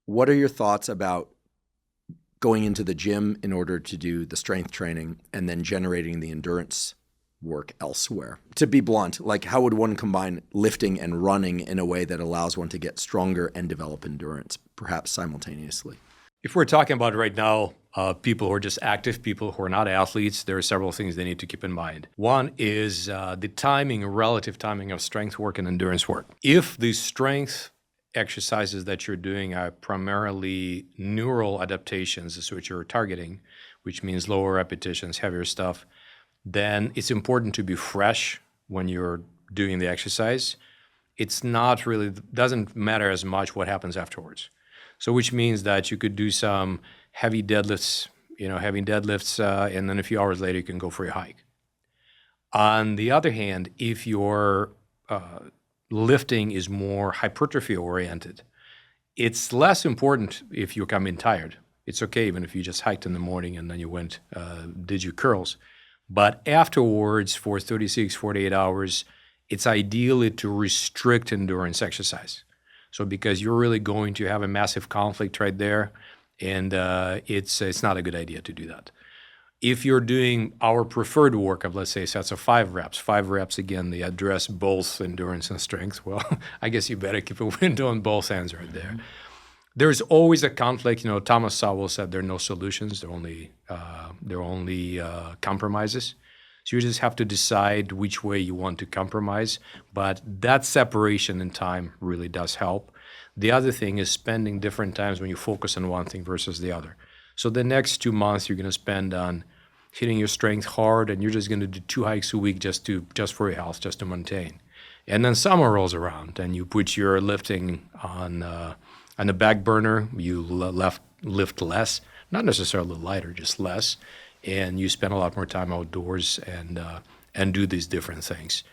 What are your thoughts about going into the gym in order to do the strength training and then generating the endurance work elsewhere? To be blunt, like how would one combine lifting and running in a way that allows one to get stronger and develop endurance, perhaps simultaneously? If we're talking about right now, people who are just active, people who are not athletes, there are several things they need to keep in mind. One is the timing, relative timing of strength work and endurance work. If the strength exercises that you're doing are primarily neural adaptations, is what you're targeting, which means lower repetitions, heavier stuff, then it's important to be fresh when you're doing the exercise. It's not really, doesn't matter as much what happens afterwards. So which means that you could do some heavy deadlifts, and then a few hours later you can go for a hike. On the other hand, if your lifting is more hypertrophy oriented, it's less important if you come in tired. It's okay even if you just hiked in the morning and then you went, did your curls. But afterwards, for 36, 48 hours, it's ideally to restrict endurance exercise. So because you're really going to have a massive conflict right there, and it's not a good idea to do that. If you're doing our preferred work of, let's say, sets of 5 reps, again, they address both endurance and strength. Well, I guess you better keep a window on both ends right there. Mm-hmm. There's always a conflict. Thomas Sowell said there are no solutions. There are only compromises. So you just have to decide which way you want to compromise. But that separation in time really does help. The other thing is spending different times when you focus on one thing versus the other. So the next 2 months you're going to spend on hitting your strength hard, and you're just going to do 2 hikes a week just for your health, just to maintain. And then summer rolls around, and you put your lifting on the back burner. You lift less, not necessarily lighter, just less, and you spend a lot more time outdoors and do these different things.